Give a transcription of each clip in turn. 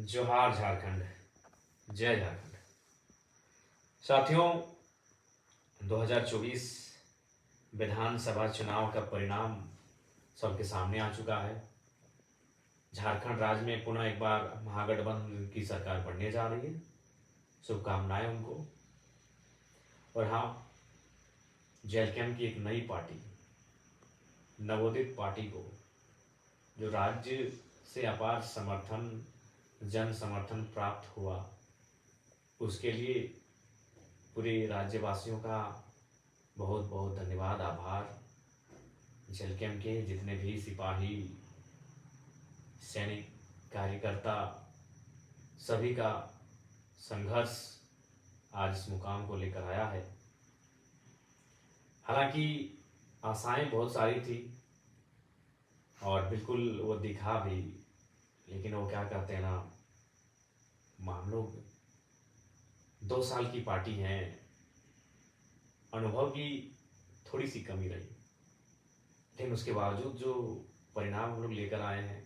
जोहार झारखंड। जय झारखंड। साथियों, 2024 विधानसभा चुनाव का परिणाम सबके सामने आ चुका है। झारखंड राज्य में पुनः एक बार महागठबंधन की सरकार बनने जा रही है। शुभकामनाएं उनको। और हाँ, जैलकैम की एक नई पार्टी, नवोदित पार्टी को, जो राज्य से अपार समर्थन, जन समर्थन प्राप्त हुआ, उसके लिए पूरे राज्यवासियों का बहुत बहुत धन्यवाद, आभार। जलकेम के जितने भी सिपाही, सैनिक, कार्यकर्ता, सभी का संघर्ष आज इस मुकाम को लेकर आया है। हालांकि आशाएं बहुत सारी थी और बिल्कुल वो दिखा भी, लेकिन वो क्या कहते हैं ना, हम लोग 2 साल की पार्टी हैं, अनुभव की थोड़ी सी कमी रही, लेकिन उसके बावजूद जो परिणाम हम लोग लेकर आए हैं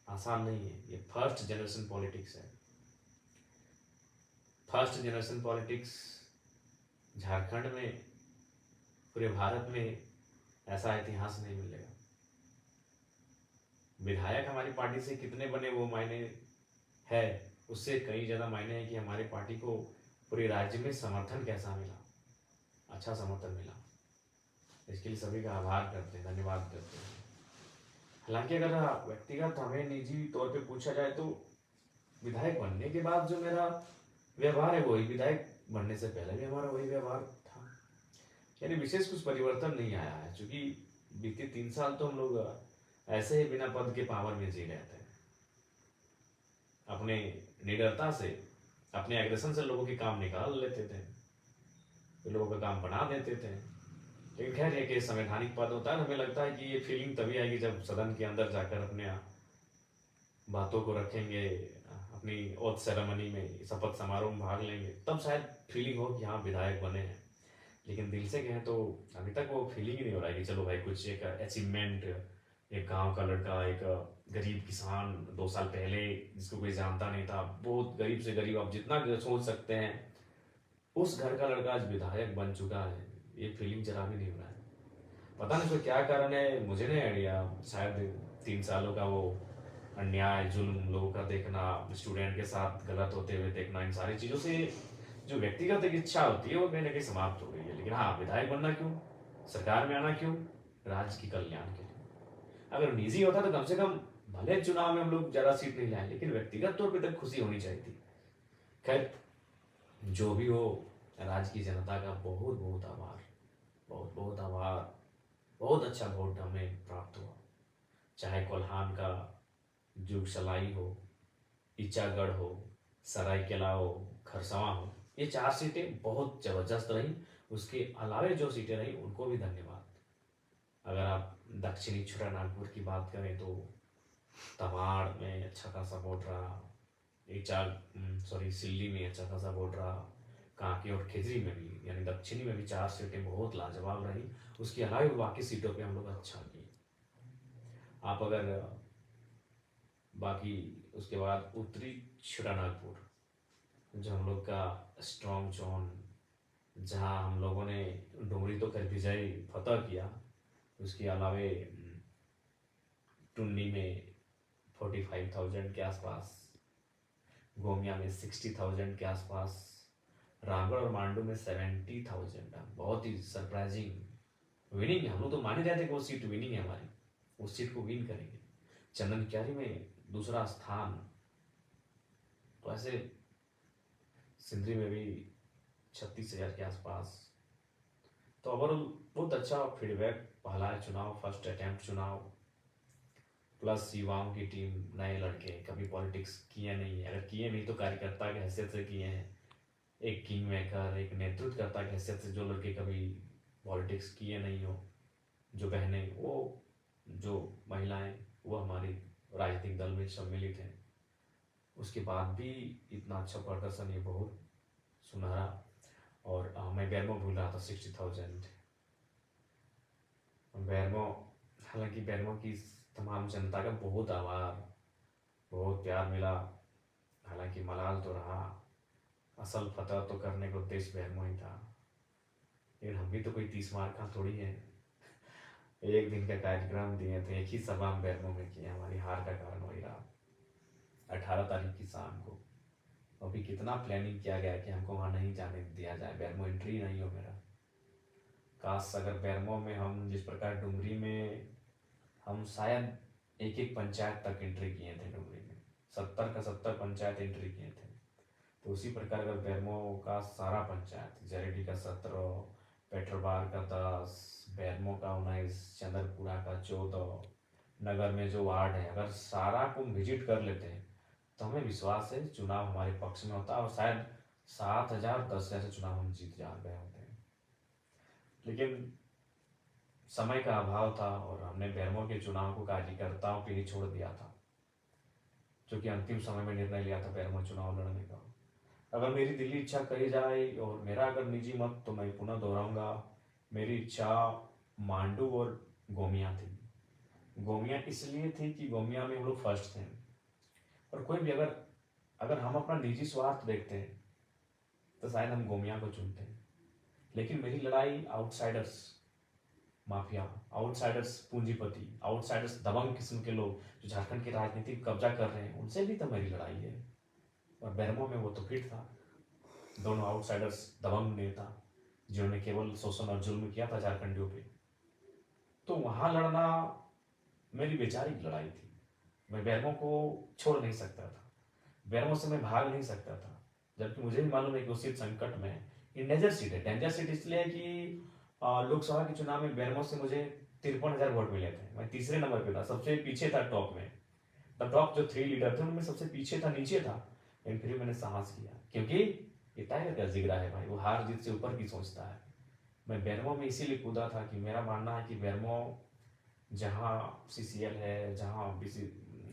आसान नहीं है। ये फर्स्ट जनरेशन पॉलिटिक्स है। फर्स्ट जनरेशन पॉलिटिक्स झारखंड में, पूरे भारत में ऐसा इतिहास नहीं मिलेगा। विधायक हमारी पार्टी से कितने बने वो मायने है, उससे कई ज़्यादा मायने हैं कि हमारी पार्टी को पूरे राज्य में समर्थन कैसा मिला, अच्छा समर्थन मिला। इसके लिए सभी का आभार करते हैं, धन्यवाद करते हैं। हालांकि अगर व्यक्तिगत हमें निजी तौर पे पूछा जाए तो विधायक बनने के बाद जो मेरा व्यवहार है वही विधायक बनने से पहले भी हमारा वही व्यवहार था। यानी विशेष कुछ परिवर्तन नहीं आया है, क्योंकि बीते 3 साल तो हम लोग ऐसे ही बिना पद के पावर में जी रहे थे। अपने निडरता से, अपने एग्रेशन से लोगों के काम निकाल लेते थे, तो लोगों का काम बना देते थे। लेकिन खैर, ये कि संवैधानिक पद होता है, हमें लगता है कि ये फीलिंग तभी आएगी जब सदन के अंदर जाकर अपने बातों को रखेंगे, अपनी ओथ सेरेमनी में, शपथ समारोह में भाग लेंगे, तब शायद फीलिंग हो कि हाँ विधायक बने हैं। लेकिन दिल से कहें तो अभी तक वो फीलिंग ही नहीं हो रहा है कि चलो भाई कुछ एक अचीवमेंट, एक गांव का लड़का, एक गरीब किसान 2 साल पहले जिसको कोई जानता नहीं था, बहुत गरीब से गरीब, आप जितना सोच सकते हैं, उस घर का लड़का आज विधायक बन चुका है। ये फीलिंग जरा भी नहीं हो रहा है। पता नहीं उसका क्या कारण है, मुझे नहीं आइडिया। शायद 3 सालों का वो अन्याय, जुल्म, लोगों का देखना, स्टूडेंट के साथ गलत होते हुए देखना, इन सारी चीज़ों से जो व्यक्तिगत एक इच्छा होती है वो कहीं ना कहीं समाप्त हो गई है। लेकिन हाँ, विधायक बनना क्यों, सरकार में आना क्यों, राज्य की कल्याण के लिए। अगर निजी होता तो कम से कम, भले चुनाव में हम लोग ज़्यादा सीट नहीं लाए, लेकिन व्यक्तिगत तौर पर तक खुशी होनी चाहिए थी। खैर, जो भी हो, राज्य की जनता का बहुत बहुत आभार, बहुत बहुत आभार। बहुत अच्छा वोट हमें प्राप्त हुआ। चाहे कोल्हान का जुगसलाई हो, ईचागढ़ हो, सरायकेला हो, खरसवां हो, ये 4 सीटें बहुत जबरदस्त रही। उसके अलावे जो सीटें रही उनको भी धन्यवाद। अगर आप दक्षिणी छोटानागपुर की बात करें तो तवाड़ में अच्छा खासा वोट रहा, सिल्ली में अच्छा खासा वोट रहा, कांके और खिजरी में भी, यानी दक्षिणी में भी 4 सीटें बहुत लाजवाब रही। उसके अलावा बाकी सीटों पे हम लोग अच्छा किए। आप अगर बाकी उसके बाद उत्तरी छोटानागपुर, जो हम लोग का स्ट्रॉन्ग जोन, जहाँ हम लोगों ने डुमरी तो कर विजय फतह किया, उसके अलावे टुन्नी में 45,000 के आसपास, गोमिया में 60,000 के आसपास, रामगढ़ और मांडू में 70,000। बहुत ही सरप्राइजिंग विनिंग है। हम लोग तो मान ही रहे थे कि वो सीट विनिंग है हमारी, उस सीट को विन करेंगे। चंदन क्यारी में दूसरा स्थान, तो ऐसे सिंदरी में भी 36,000 के आसपास। तो ओवरऑल बहुत अच्छा फीडबैक। पहला चुनाव, फर्स्ट अटेम्प्ट चुनाव, प्लस युवाओं की टीम, नए लड़के, कभी पॉलिटिक्स किए नहीं है, अगर किए नहीं तो कार्यकर्ता की हैसियत से किए हैं। एक किंग मेकर, एक नेतृत्वकर्ता की हैसियत से जो लड़के कभी पॉलिटिक्स किए नहीं हो, जो बहनें, वो जो महिलाएं, वो हमारी राजनीतिक दल में सम्मिलित हैं, उसके बाद भी इतना अच्छा प्रदर्शन, ये बहुत सुनहरा। और मैं बैरमो भूल रहा था, 60,000 बैरमो। हालांकि बैरमो की तमाम जनता का बहुत आभार। बहुत प्यार मिला, हालांकि मलाल तो रहा, असल फतह तो करने को देश बैरमो ही था। लेकिन हम भी तो कोई 30 मार का थोड़ी है। एक दिन का कार्यक्रम दिए थे, एक ही सभा हम बैरमो में किए, हमारी हार का कारण वही रहा। 18 तारीख की शाम को अभी कितना प्लानिंग किया गया कि हमको वहाँ नहीं जाने दिया जाए, बैरमो एंट्री नहीं हो मेरा। काश अगर बैरमो में हम जिस प्रकार डुमरी में, हम शायद एक एक पंचायत तक एंट्री किए थे डुमरी में, 70 का 70 पंचायत एंट्री किए थे। तो उसी प्रकार अगर बैरमो का सारा पंचायत, जरेडी का 17, पेट्रोबार का 10, बैरमो का 19, चंद्रपुरा का 14, नगर में जो वार्ड है, अगर सारा को विजिट कर लेते हैं तो हमें विश्वास है चुनाव हमारे पक्ष में होता, और शायद 7,000 10 जैसे चुनाव हम जीत जा गए होते हैं। लेकिन समय का अभाव था और हमने बैरमो के चुनाव को कार्यकर्ताओं पे ही छोड़ दिया था, क्योंकि अंतिम समय में निर्णय लिया था बैरमो चुनाव लड़ने का। अगर मेरी दिली इच्छा कही जाए और मेरा अगर निजी मत, तो मैं पुनः दोहराऊंगा, मेरी इच्छा मांडू और गोमिया थी। गोमिया इसलिए थी कि गोमिया में हम लोग फर्स्ट थे, और कोई भी अगर अगर हम अपना निजी स्वार्थ देखते हैं तो शायद हम गोमिया को चुनते हैं। लेकिन मेरी लड़ाई आउटसाइडर्स, माफिया, आउटसाइडर्स पूंजीपति, आउटसाइडर्स दबंग किस्म के लोग जो झारखंड की राजनीति कब्जा कर रहे हैं, उनसे भी तो मेरी लड़ाई है। और बैरमो में वो तो फिट था, दोनों आउटसाइडर्स दबंग नेता जिन्होंने केवल शोषण और जुल्म किया था झारखंडियों पे। तो वहां लड़ना मेरी वैचारिक लड़ाई थी। मैं बैरमो को छोड़ नहीं सकता था, बैरमो से मैं भाग नहीं सकता था, जबकि मुझे भी मालूम है कि उसी संकट में ये डेंजर सीट है। डेंजर सीट इसलिए है कि लोकसभा के चुनाव में बैरमो से मुझे 53,000 वोट मिले थे, मैं तीसरे नंबर पे था, सबसे पीछे था टॉप में। द टॉप जो 3 लीडर थे उनमें सबसे पीछे था, नीचे था। लेकिन फिर मैंने साहस किया, क्योंकि ये टाइगर का जिगरा है भाई, वो हार जीत से ऊपर की सोचता है। मैं बैरमो में इसीलिए कूदा था कि मेरा मानना है कि बैरमो जहाँ सीसीएल है, जहाँ बीसी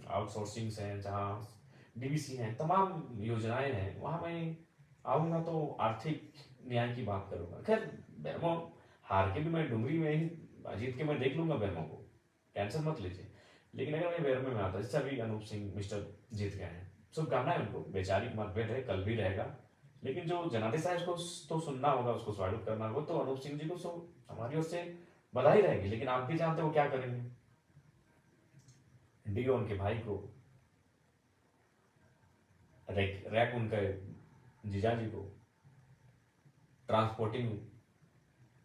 आउटसोर्सिंग है, जहाँ डीबीसी है, तमाम योजनाएं हैं, वहाँ मैं आऊँगा तो आर्थिक न्याय की बात करूँगा। खैर बैरमो हार के भी मैं डुमरी में ही जीत के मैं देख लूंगा बैरमो को, टेंशन मत लीजिए। लेकिन अगर मैं बैरमो में आता, जैसे अभी अनूप सिंह मिस्टर जीत गए हैं, शुभकामनाएं उनको, वैचारिक मतभेद है, कल भी रहेगा, लेकिन जो जनादेश है उसको तो सुनना होगा, उसको स्वागत करना होगा। तो अनूप सिंह जी को हमारी ओर से बधाई रहेगी। लेकिन आप भी जानते हो क्या करेंगे, डीओ उनके भाई को, रैक उनके जीजा जी को, ट्रांसपोर्टिंग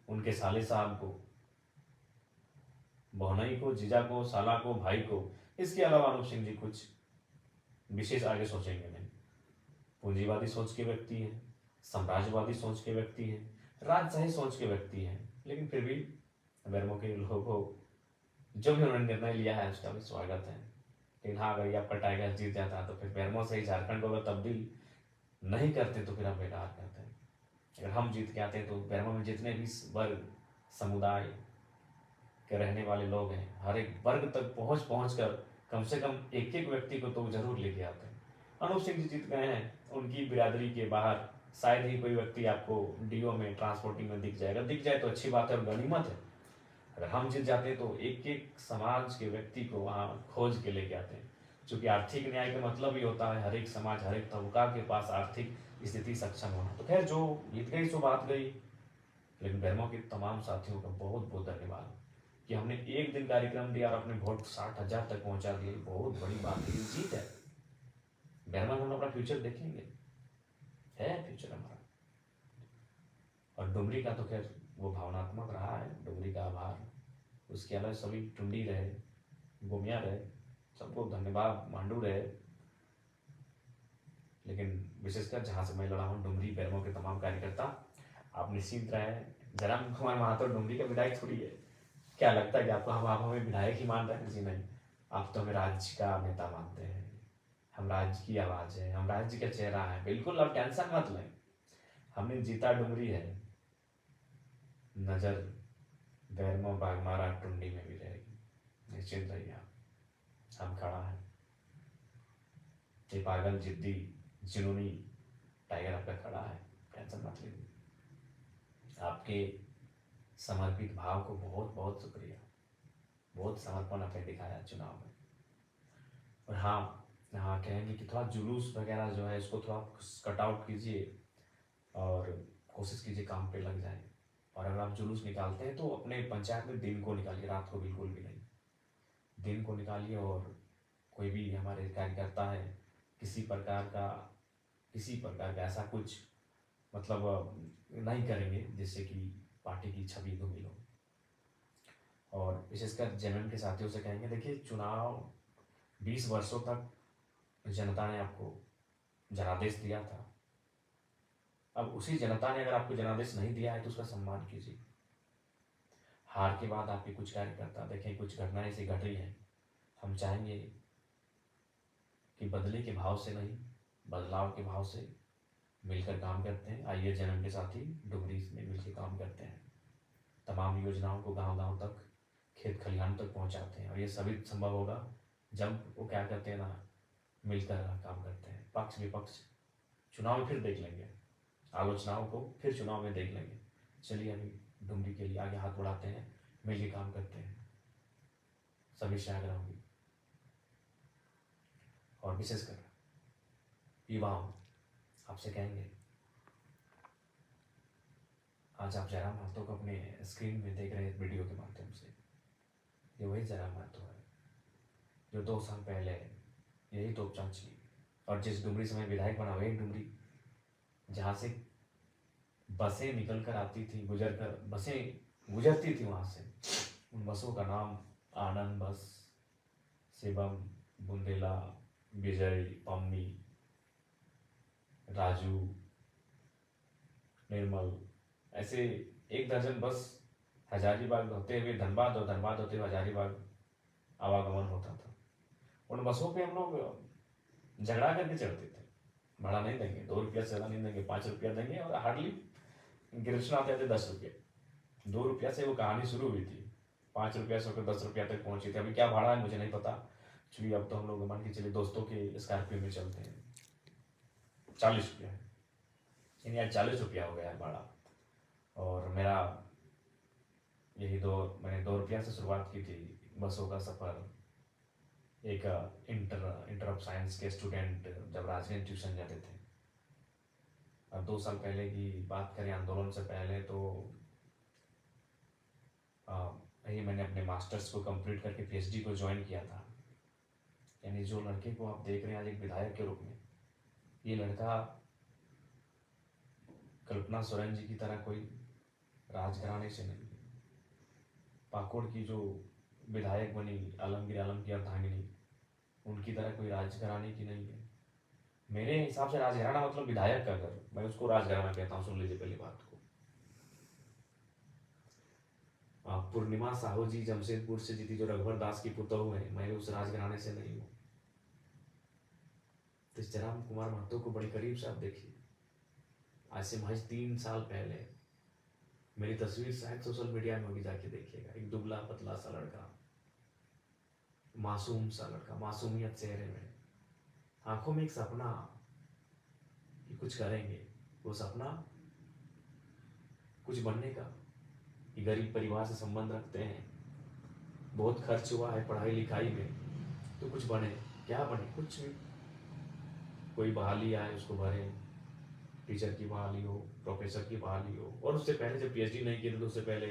उनके साले साहब को, बहनई को, जीजा को, साला को, भाई को। इसके अलावा अनूप सिंह जी कुछ विशेष आगे सोचेंगे नहीं। पूंजीवादी सोच के व्यक्ति हैं, साम्राज्यवादी सोच के व्यक्ति हैं, राजशाही सोच के व्यक्ति हैं, लेकिन फिर भी बैरमो के लोगों को जो भी उन्होंने निर्णय लिया है उसका भी स्वागत है। लेकिन हाँ, अगर ये आपका टाइगर जीत जाता है तो फिर बैरमो से ही झारखंड को अगर तब्दील नहीं करते तो फिर आप बेकार करते हैं। अगर हम जीत के आते हैं तो बैरमो में जितने भी वर्ग समुदाय के रहने वाले लोग हैं, हर एक वर्ग तक पहुंच पहुंच कर कम से कम एक एक व्यक्ति को तो जरूर लेके आते हैं। अनूप सिंह जी जीत गए हैं, उनकी बिरादरी के बाहर शायद ही कोई व्यक्ति आपको डीओ में, ट्रांसपोर्टिंग में दिख जाएगा, दिख जाए तो अच्छी बात है और गनीमत है। अगर हम जीत जाते हैं तो एक एक समाज के व्यक्ति को वहाँ खोज के लेके आते हैं, क्योंकि आर्थिक न्याय का मतलब ही होता है हर एक समाज, हर एक तबका के पास आर्थिक स्थिति सक्षम होना। तो खैर जो जीत गई सो बात गई। लेकिन बैरमो के तमाम साथियों का बहुत बहुत धन्यवाद कि हमने एक दिन कार्यक्रम दिया और अपने वोट 60,000 तक पहुंचा दिए, बहुत बड़ी बात है, जीत है। बैरमो में हम अपना फ्यूचर देखेंगे, है फ्यूचर हमारा। और डुमरी का तो खैर वो भावनात्मक रहा है, डुमरी का आभार। उसके अलावा सभी टुंडी रहे, गोमिया रहे, सबको धन्यवाद, मांडू रहे। लेकिन विशेषकर जहाँ से मैं लड़ा हूँ, डुमरी बैरमो के तमाम कार्यकर्ता, आप निश्चिंत रहे। जरा कुमार महातो डुमरी का विधायक थोड़ी है, क्या लगता है कि आपको आप हमें विधायक ही मान रहे हैं? जी नहीं, आप तो हमें राज्य का नेता मानते हैं, हम राज्य की आवाज़ है, हम राज्य का चेहरा है। बिल्कुल आप टेंशन मत लें, हमने जीता डुमरी है, नज़र बैरमो बागमारा टुंडी में भी रहेगी, निश्चित रहिए आप। हम खड़ा है, ये पागल जिद्दी जुनूनी टाइगर आपका खड़ा है, टेंशन मत लीजिए। आपके समर्पित भाव को बहुत बहुत शुक्रिया, बहुत समर्पण आपने दिखाया चुनाव में। और हाँ, हाँ, कहेंगे कि थोड़ा जुलूस वगैरह जो है इसको थोड़ा कट आउट कीजिए और कोशिश कीजिए काम पे लग जाए। और अगर आप जुलूस निकालते हैं तो अपने पंचायत में दिन को निकालिए, रात को बिल्कुल भी नहीं। दिन को निकालिए और कोई भी हमारे कार्यकर्ता है किसी प्रकार का ऐसा कुछ मतलब नहीं करेंगे जिससे कि पार्टी की छवि धूमिल हो। और विशेषकर जेएमएम के साथियों से कहेंगे, देखिए चुनाव 20 वर्षों तक जनता ने आपको जनादेश दिया था। अब उसी जनता ने अगर आपको जनादेश नहीं दिया है तो उसका सम्मान कीजिए। हार के बाद आपके कुछ कार्यकर्ता देखें कुछ घटनाएं ऐसी घट रही हैं, हम चाहेंगे कि बदले के भाव से नहीं, बदलाव के भाव से मिलकर काम करते हैं। आइए जन्म के साथ ही डुमरी में मिलकर काम करते हैं, तमाम योजनाओं को गांव गांव तक, खेत खलिहान तक पहुंचाते हैं। और ये सभी संभव होगा जब वो क्या करते हैं ना, मिलकर काम करते हैं। पक्ष विपक्ष चुनाव में फिर देख लेंगे, आलोचनाओं को फिर चुनाव में देख लेंगे। चलिए अभी डुमरी के लिए आगे हाथ बढ़ाते हैं, मिलकर काम करते हैं। सभी से आग्रह होगी और विशेषकर युवाओं आपसे कहेंगे, आज आप जयराम महतो को अपने स्क्रीन में देख रहे हैं वीडियो के माध्यम से। ये वही जयराम महतो है जो 2 साल पहले यही तोपचांची और जिस डुमरी समय विधायक बना वही डुमरी जहाँ से बसें निकल कर आती थी, बसें गुजरती थी वहाँ से। उन बसों का नाम आनंद बस, शिवम, बुंदेला, विजय, पम्मी, राजू, निर्मल, ऐसे 1 दर्जन बस हजारीबाग होते हुए धनबाद और धनबाद होते हुए हजारीबाग आवागमन होता था। उन बसों पे हम लोग झगड़ा करके चढ़ते थे, भाड़ा नहीं देंगे, 2 रुपया से ज़्यादा नहीं देंगे, 5 रुपया देंगे। और हार्डली गिरफ्तार आते थे 10 रुपये। 2 रुपया से वो कहानी शुरू हुई थी, 5 रुपया से होकर 10 रुपया तक पहुंची थी। अभी क्या भाड़ा है मुझे नहीं पता, एक्चुअली अब तो हम लोग मान के चलिए दोस्तों के स्कॉर्पियो में चलते हैं, 40 रुपया है, यानी आज 40 रुपया हो गया है भाड़ा। और मेरा मैंने 2 रुपया से शुरुआत की थी बसों का सफ़र। एक इंटर ऑफ साइंस के स्टूडेंट जब राजगंज ट्यूशन जाते थे, अब 2 साल पहले की बात करें, आंदोलन से पहले, तो यही मैंने अपने मास्टर्स को कंप्लीट करके पीएचडी को ज्वाइन किया था। यानी जो लड़के को आप देख रहे हैं आज एक विधायक के रूप में, ये लड़का कल्पना सोरेन जी की तरह कोई राजघराने से नहीं, पाकुड़ की जो विधायक बनी आलमगीर आलम की अर्धांगिनी, उनकी तरह कोई राजघराने की नहीं है। मेरे हिसाब से राजघराना मतलब विधायक का घर, मैं उसको राजघराना कहता हूँ। सुन लीजिए पहली बात को। पूर्णिमा साहू जी जमशेदपुर से जीती, जो रघुवर दास की पुतोहू है, मैं उस राजघराने से नहीं हूँ। तो जयराम कुमार महतो को बड़ी करीब से आप देखिए। आज से महज 3 साल पहले मेरी तस्वीर शायद सोशल मीडिया में होगी, जाके देखिएगा। एक दुबला पतला सा लड़का, मासूम सा लड़का, मासूमियत चेहरे में, आंखों में एक सपना कि कुछ करेंगे। वो सपना कुछ बनने का, कि गरीब परिवार से संबंध रखते हैं, बहुत खर्च हुआ है पढ़ाई लिखाई में, तो कुछ बने। क्या बने? कुछ भी, कोई बहाली आए उसको भरे, टीचर की बहाली हो, प्रोफेसर की बहाली हो, और उससे पहले जब पीएचडी नहीं की तो उससे पहले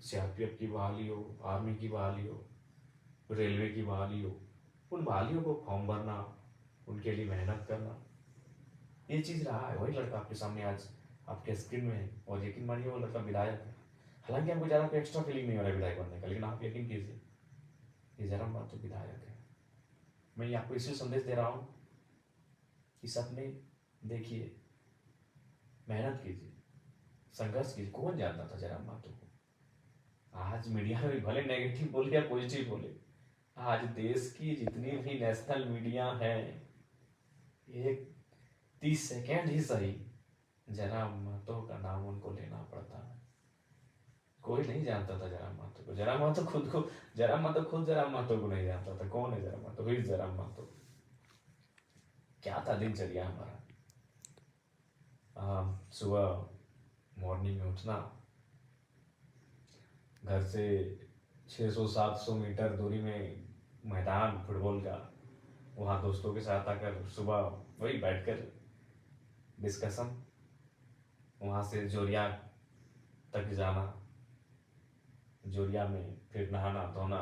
सीआरपीएफ की बहाली हो, आर्मी की बहाली हो, रेलवे की बहाली हो। उन बहालियों को फॉर्म भरना, उनके लिए मेहनत करना, ये चीज़ रहा है। वही लड़का आपके सामने आज आपके स्क्रीन में है, और यकीन मानिए वो लड़का विधायक है। हालांकि हमको ज़्यादा कोई एक्स्ट्रा फीलिंग नहीं हो रहा है विधायक बनने का, लेकिन आप यकीन कीजिए ये जयराम महतो विधायक है। मैं आपको इसलिए संदेश दे रहा हूँ कि सपने देखिए, मेहनत कीजिए, संघर्ष कीजिए। कौन जानता था जयराम महतो को? आज मीडिया में भले नेगेटिव बोले या पॉजिटिव बोले, आज देश की जितनी भी नेशनल मीडिया है, एक 30 सेकेंड ही सही जयराम महतो का नाम उनको लेना पड़ता है। कोई नहीं जानता था जयराम महतो को। जयराम महतो खुद जयराम महतो को नहीं जानता था। कौन है जयराम महतो? फिर जयराम महतो क्या था दिनचर्या हमारा? सुबह मॉर्निंग में उठना, घर से 600-700 मीटर दूरी में मैदान फुटबॉल का, वहाँ दोस्तों के साथ आकर सुबह वही बैठकर डिस्कशन, वहाँ से जोरिया तक जाना, जोरिया में फिर नहाना धोना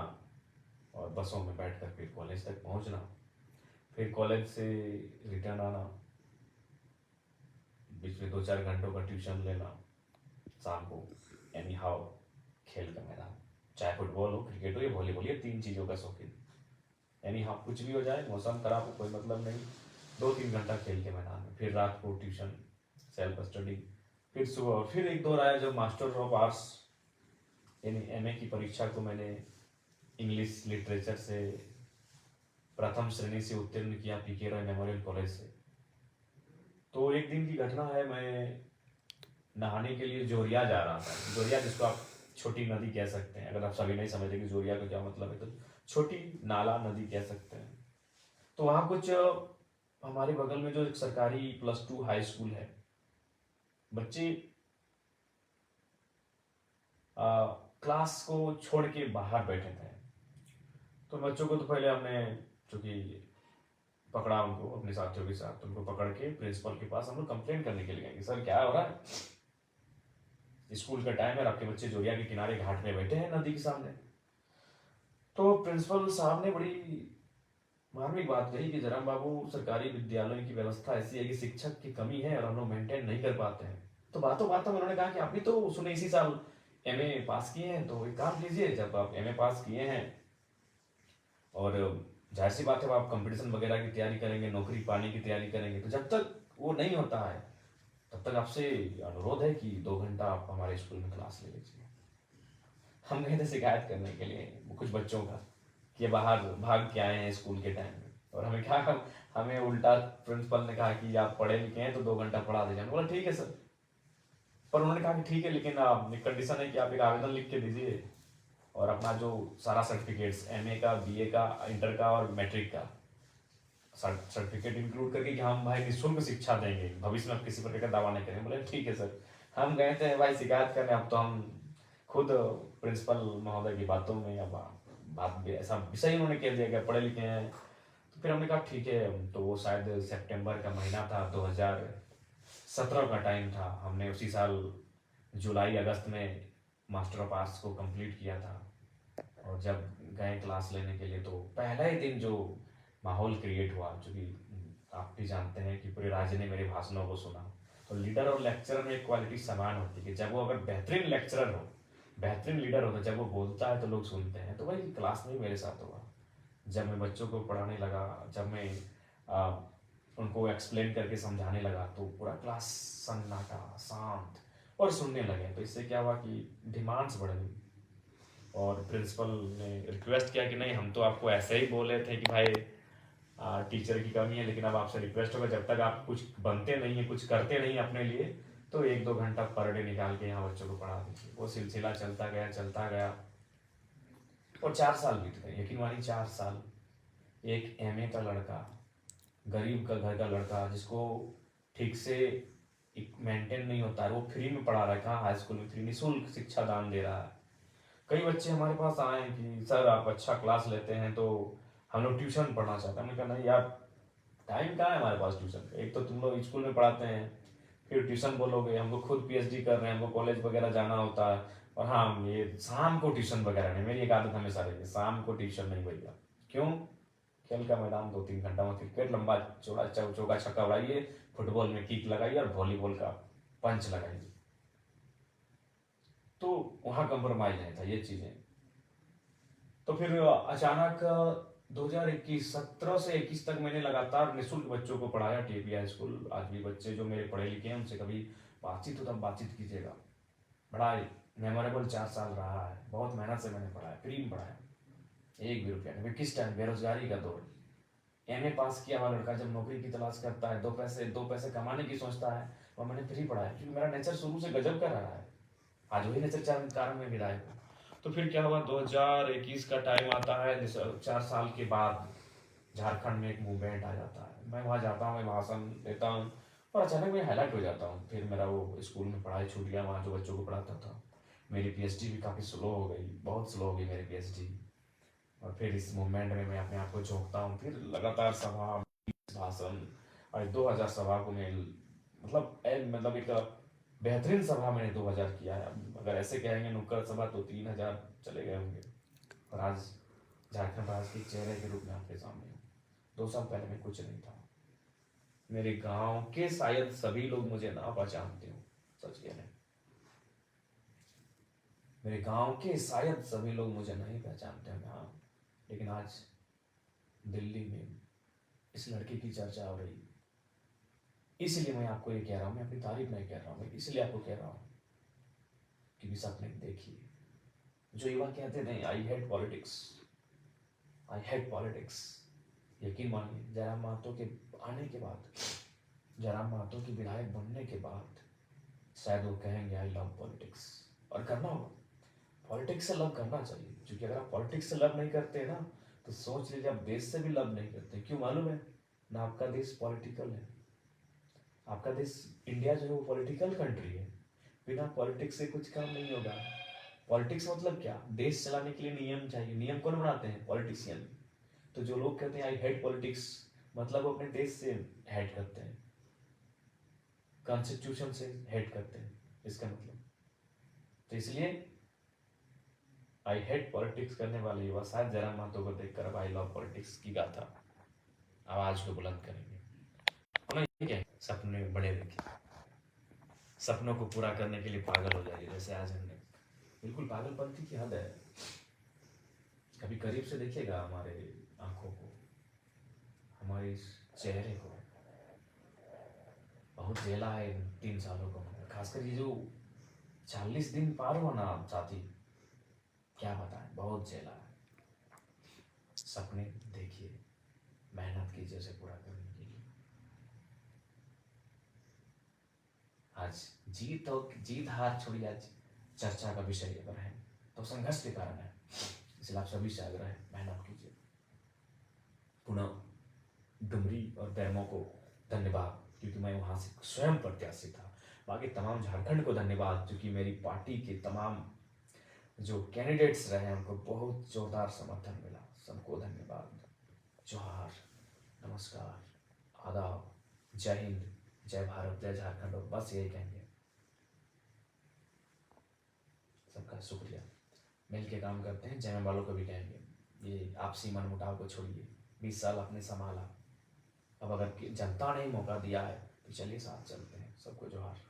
और बसों में बैठकर फिर कॉलेज तक पहुँचना, फिर कॉलेज से रिटर्न आना, बीच में 2-4 घंटों का ट्यूशन लेना, शाम को एनी हाउ खेल का मैदान, चाहे फुटबॉल हो क्रिकेट हो या वॉलीबॉल, ये 3 चीज़ों का शौकीन। एनी हाउ कुछ भी हो जाए, मौसम खराब हो कोई मतलब नहीं, 2-3 घंटा खेल के मैदान में, फिर रात को ट्यूशन, सेल्फ स्टडी, फिर सुबह और फिर एक दौर आया जब मास्टर ऑफ आर्ट्स यानी एमए की परीक्षा को मैंने इंग्लिश लिटरेचर से प्रथम श्रेणी से उत्तीर्ण किया पीके रॉय मेमोरियल कॉलेज से। तो एक दिन की घटना है, मैं नहाने के लिए जोरिया जा रहा था। जोरिया जिसको आप छोटी नदी कह सकते हैं, अगर आप सभी नहीं समझते कि जोरिया का क्या मतलब है, तो छोटी नाला नदी कह सकते हैं। तो वहाँ कुछ हमारे बगल में जो एक सरकारी +2 हाई स्कूल है, बच्चे क्लास को छोड़ के बाहर बैठे थे। तो बच्चों को तो पहले हमने चूंकि पकड़ा, उनको अपने साथियों के साथ उनको पकड़ के प्रिंसिपल के पास हम लोग कंप्लेंट करने के लिए गए कि सर क्या हो रहा है, स्कूल का टाइम है, आपके बच्चे जोरिया के किनारे घाट में बैठे हैं नदी के सामने। तो प्रिंसिपल साहब ने बड़ी मार्मिक बात कही कि जरा बाबू, सरकारी विद्यालयों की व्यवस्था ऐसी है कि शिक्षक की कमी है और हम लोग मेंटेन नहीं कर पाते हैं। तो बातों बातों में उन्होंने कहा कि आप भी तो सुने इसी साल एमए पास किए हैं, तो एक काम कीजिए, जब आप एमए पास किए हैं और जाहिर सी बात है आप कंपटीशन वगैरह की तैयारी करेंगे, नौकरी पाने की तैयारी करेंगे, तो जब तक वो नहीं होता है तब तक आपसे अनुरोध है कि 2 घंटा आप हमारे स्कूल में क्लास ले लीजिए। हम गए थे शिकायत करने के लिए कुछ बच्चों का कि ये बाहर भाग के आए हैं स्कूल के टाइम में, और हमें क्या, हमें उल्टा प्रिंसिपल ने कहा कि आप पढ़े लिखे हैं तो 2 घंटा पढ़ा दीजिए। हमने बोला ठीक है सर, पर उन्होंने कहा कि ठीक है, लेकिन आप कंडीशन है कि आप एक आवेदन लिख के दीजिए और अपना जो सारा सर्टिफिकेट्स एमए का, बीए का, इंटर का और मैट्रिक का सर्टिफिकेट इंक्लूड करके कि हम भाई निःशुल्क शिक्षा देंगे, भविष्य में आप किसी प्रकार का दावा नहीं करेंगे। बोले ठीक है सर। हम गए थे भाई शिकायत करने, अब तो हम खुद प्रिंसिपल महोदय की बातों में या बात भी ऐसा विषय उन्होंने कह दिया कि पढ़े लिखे हैं। तो फिर हमने कहा ठीक है, तो वो शायद सितंबर का महीना था, 2017 का टाइम था। हमने उसी साल जुलाई अगस्त में मास्टर ऑफ आर्ट्स को कंप्लीट किया था। और जब गए क्लास लेने के लिए, तो पहला ही दिन जो माहौल क्रिएट हुआ, चूँकि आप भी जानते हैं कि पूरे राज्य ने मेरे भाषणों को सुना, तो लीडर और लेक्चरर में एक क्वालिटी समान होती है कि जब वो अगर बेहतरीन लेक्चरर हो, बेहतरीन लीडर हो, तो जब वो बोलता है तो लोग सुनते हैं। तो वही क्लास में मेरे साथ हुआ। जब मैं बच्चों को पढ़ाने लगा, जब मैं आ, उनको एक्सप्लेन करके समझाने लगा, तो पूरा क्लास सन्नाटा शांत और सुनने लगे। तो इससे क्या हुआ कि डिमांड्स बढ़ गई और प्रिंसिपल ने रिक्वेस्ट किया कि नहीं, हम तो आपको ऐसे ही बोले थे कि भाई टीचर की कमी है, लेकिन अब आपसे रिक्वेस्ट होगा जब तक आप कुछ बनते नहीं है, कुछ करते नहीं अपने लिए, तो 1-2 घंटा पर डे निकाल के यहाँ बच्चों को पढ़ा दीजिए। वो सिलसिला चलता गया चलता गया और 4 साल बीत गए। यकीन मानिए 4 साल। एक एमए का लड़का, गरीब का घर का लड़का, जिसको ठीक से मेंटेन नहीं होता है, वो फ्री में पढ़ा रहा है। कहाँ हाई स्कूल में फ्री निःशुल्क शिक्षा दान दे रहा है। कई बच्चे हमारे पास आए हैं कि सर आप अच्छा क्लास लेते हैं तो हम लोग ट्यूशन पढ़ना चाहते हैं। हमने कहा नहीं यार, टाइम कहाँ है हमारे पास ट्यूशन का, एक तो तुम लोग स्कूल में पढ़ाते हैं, फिर ट्यूशन बोलोगे, हमको खुद पीएचडी कर रहे हैं, हमको कॉलेज वगैरह जाना होता है, और हाँ ये शाम को ट्यूशन वगैरह नहीं। मेरी एक आदत हमेशा रही है, शाम को ट्यूशन नहीं भैया। क्यों? खेल का मैदान 2-3 घंटा में क्रिकेट लंबा चौड़ा चौका छक्का उड़ाइए, फुटबॉल में किक लगाइए और वॉलीबॉल का पंच लगाइए। तो वहाँ कंप्रोमाइज नहीं था ये चीज़ें। तो फिर अचानक 2021 17 से 21 तक मैंने लगातार निःशुल्क बच्चों को पढ़ाया टीपीआई स्कूल। आज भी बच्चे जो मेरे पढ़े लिखे हैं उनसे कभी बातचीत हो तब बातचीत कीजिएगा। बड़ा मेमोरेबल 4 साल रहा है, बहुत मेहनत से मैंने पढ़ाया, फ्री में पढ़ाया, 1 भी रुपया नहीं। किस टाइम बेरोजगारी का दौर, एमए पास किया हुआ लड़का जब नौकरी की तलाश करता है, दो पैसे कमाने की सोचता है, और मैंने फ्री पढ़ाया क्योंकि मेरा नेचर शुरू से गजब का रहा है। आज वही नेचर कारण में विधायक हूँ। तो फिर क्या हुआ, 2021 का टाइम आता है, 4 साल के बाद झारखंड में एक मूवमेंट आ जाता है। मैं वहाँ जाता हूँ, मैं भाषण देता हूँ और अचानक मैं हाईलाइट हो जाता हूँ। फिर मेरा वो स्कूल में पढ़ाई छूट गया, वहाँ जो बच्चों को पढ़ाता था। मेरी पीएचडी भी काफ़ी स्लो हो गई, बहुत स्लो हो गई मेरी पीएचडी। और फिर इस मूवमेंट में मैं अपने आप को झोंकता हूँ, फिर लगातार सभा, भाषण, और 2000 सभा को मैं मतलब एक बेहतरीन सभा मैंने 2000 किया है। अगर ऐसे कहेंगे नुक्कड़ सभा तो 3000 चले गए होंगे। और आज झारखंड राज्य के चेहरे के रूप में आपके सामने हूँ। 2 साल पहले मैं कुछ नहीं था। मेरे गांव के शायद सभी लोग मुझे ना पहचानते हो, सच कह रहे हैं। मेरे गांव के शायद सभी लोग मुझे नहीं पहचानते हैं, हाँ। लेकिन आज दिल्ली में इस लड़के की चर्चा हो रही है। इसलिए मैं आपको ये कह रहा हूँ, मैं अपनी तारीफ नहीं कर रहा हूँ, इसलिए आपको कह रहा हूँ कि सपने देखिए। जो युवा कहते थे I hate politics, I hate politics, यकीन मानिए जयराम महतो के आने के बाद, जयराम महतो की विधायक बनने के बाद शायद वो कहेंगे आई लव पॉलिटिक्स। और करना होगा, पॉलिटिक्स से लव करना चाहिए, क्योंकि अगर आप पॉलिटिक्स से लव नहीं करते ना तो सोच लीजिए आप देश से भी लव नहीं करते। क्यों मालूम है ना, आपका देश पॉलिटिकल है। आपका देश इंडिया जो है वो पॉलिटिकल कंट्री है। बिना पॉलिटिक्स से कुछ काम नहीं होगा। पॉलिटिक्स मतलब क्या, देश चलाने के लिए नियम चाहिए। नियम कौन बनाते हैं, पॉलिटिशियन। तो जो लोग कहते हैं आई हेट पॉलिटिक्स, मतलब वो अपने देश से हेट करते हैं, कॉन्स्टिट्यूशन से हेट करते हैं, इसका मतलब। तो इसलिए आई हेट पॉलिटिक्स करने वाले युवा शायद जयराम महतो को देखकर अब आई लव पॉलिटिक्स की गाथा आवाज को बुलंद करेंगे। ठीक है, सपने बड़े देखें, सपनों को पूरा करने के लिए पागल हो जाइए। जैसे आज हमने, बिल्कुल पागलपंती की हद है। कभी करीब से देखिएगा हमारे आंखों को, हमारे इस चेहरे को। बहुत झेला है इन 3 सालों को, खासकर ये जो 40 दिन पार हुआ ना साथी, क्या बताएं, बहुत झेला है। सपने देखिए, मेहनत कीजिए उसे पूरा करने के लिए। आज जीत हार छोड़िए, आज चर्चा का विषय अगर है तो संघर्ष के कारण है। इसलिए आप सभी से आग्रह है, मेहनत कीजिए। पुनः डुमरी और बैरमो को धन्यवाद, क्योंकि मैं वहां से स्वयं प्रत्याशी था। बाकी तमाम झारखंड को धन्यवाद, क्योंकि मेरी पार्टी के तमाम जो कैंडिडेट्स रहे उनको बहुत जोरदार समर्थन मिला। सबको धन्यवाद। जोहार, नमस्कार, आदाब, जय हिंद, जय भारत, जय झारखंड। और बस यही कहेंगे, सबका शुक्रिया। मिल के काम करते हैं। जयम वालों को भी कहेंगे, ये आपसी मनमुटाव को छोड़िए। 20 साल आपने संभाला, अब अगर जनता ने मौका दिया है तो चलिए साथ चलते हैं। सबको जोहार।